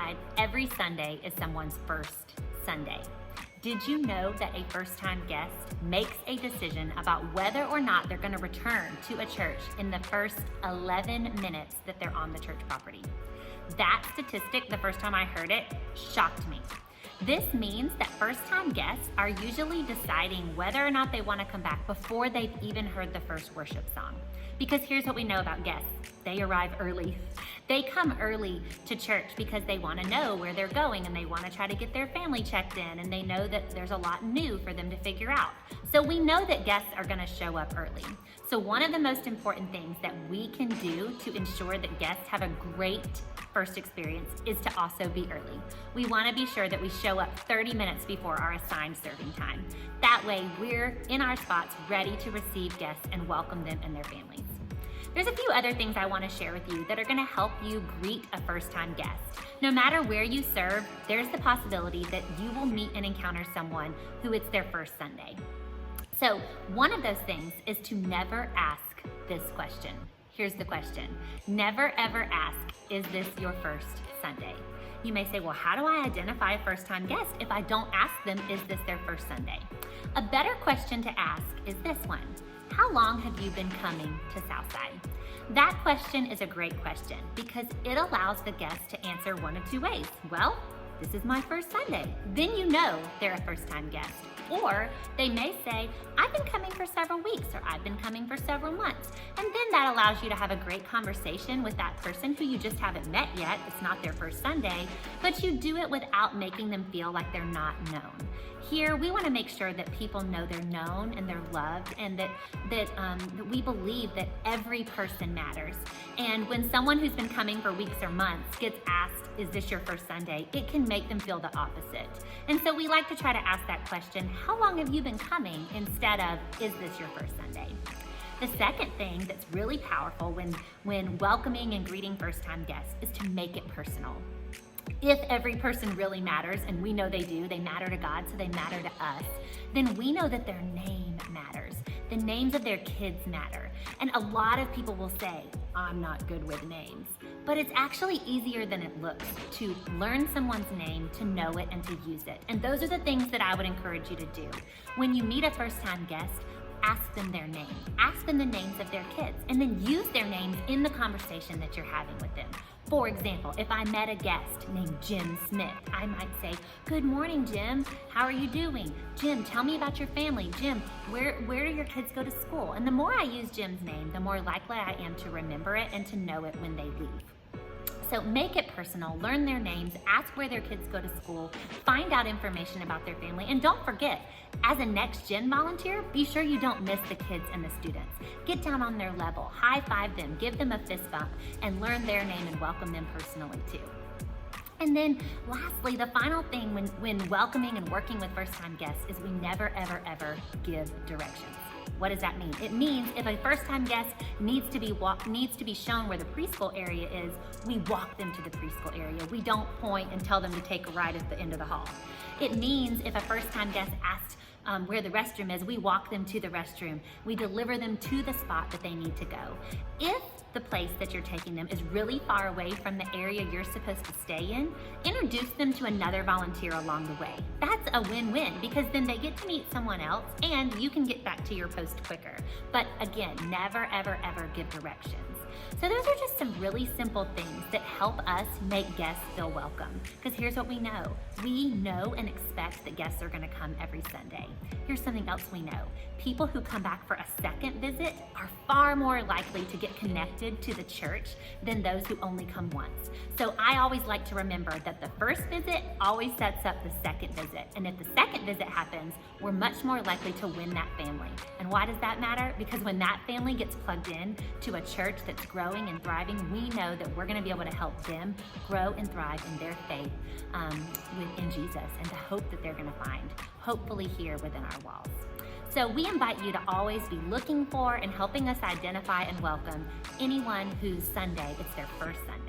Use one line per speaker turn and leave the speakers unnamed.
Southside, every Sunday is someone's first Sunday. Did you know that a first-time guest makes a decision about whether or not they're going to return to a church in the first 11 minutes that they're on the church property? That statistic, the first time I heard it, shocked me. This means that first-time guests are usually deciding whether or not they want to come back before they've even heard the first worship song. Because here's what we know about guests. They arrive early. They come early to church because they want to know where they're going and they want to try to get their family checked in, and they know that there's a lot new for them to figure out. So we know that guests are going to show up early. So one of the most important things that we can do to ensure that guests have a great first experience is to also be early. We want to be sure that we show up 30 minutes before our assigned serving time. That way we're in our spots ready to receive guests and welcome them and their families. There's a few other things I want to share with you that are going to help you greet a first-time guest. No matter where you serve, there's the possibility that you will meet and encounter someone who it's their first Sunday. So one of those things is to never ask this question. Here's the question. Never ever ask, is this your first Sunday? You may say, well, how do I identify a first-time guest if I don't ask them, is this their first Sunday? A better question to ask is this one. How long have you been coming to Southside? That question is a great question because it allows the guest to answer one of two ways. Well, this is my first Sunday. Then you know they're a first-time guest. Or they may say, I've been coming for several weeks, or I've been coming for several months. And then that allows you to have a great conversation with that person who you just haven't met yet. It's not their first Sunday, but you do it without making them feel like they're not known. Here, we want to make sure that people know they're known and they're loved, and that we believe that every person matters. And when someone who's been coming for weeks or months gets asked, is this your first Sunday? It can make them feel the opposite. And so we like to try to ask that question, how long have you been coming, instead of, is this your first Sunday? The second thing that's really powerful when welcoming and greeting first-time guests is to make it personal. If every person really matters, and we know they do, they matter to God, so they matter to us, then we know that their name matters. The names of their kids matter. And a lot of people will say, I'm not good with names. But it's actually easier than it looks to learn someone's name, to know it, and to use it. And those are the things that I would encourage you to do. When you meet a first-time guest, ask them their name. Ask them the names of their kids, and then use their names in the conversation that you're having with them. For example, if I met a guest named Jim Smith, I might say, good morning, Jim. How are you doing? Jim, tell me about your family. Jim, where do your kids go to school? And the more I use Jim's name, the more likely I am to remember it and to know it when they leave. So make it personal, learn their names, ask where their kids go to school, find out information about their family, and don't forget, as a Next Gen volunteer, be sure you don't miss the kids and the students. Get down on their level, high five them, give them a fist bump, and learn their name and welcome them personally too. And then lastly, the final thing when welcoming and working with first-time guests is we never, ever, ever give directions. What does that mean? It means if a first-time guest needs to be shown where the preschool area is, we walk them to the preschool area. We don't point and tell them to take a ride at the end of the hall. It means if a first-time guest asks where the restroom is, we walk them to the restroom. We deliver them to the spot that they need to go. If the place that you're taking them is really far away from the area you're supposed to stay in, introduce them to another volunteer along the way. That's a win-win because then they get to meet someone else and you can get back to your post quicker. But again, never, ever, ever give directions. So those are just some really simple things that help us make guests feel welcome. Because here's what we know. We know and expect that guests are going to come every Sunday. Here's something else we know. People who come back for a second visit are far more likely to get connected to the church than those who only come once. So I always like to remember that the first visit always sets up the second visit. And if the second visit happens, we're much more likely to win that family. And why does that matter? Because when that family gets plugged in to a church that's growing and thriving, we know that we're going to be able to help them grow and thrive in their faith in Jesus, and the hope that they're going to find, hopefully here within our walls. So we invite you to always be looking for and helping us identify and welcome anyone whose Sunday, it's their first Sunday.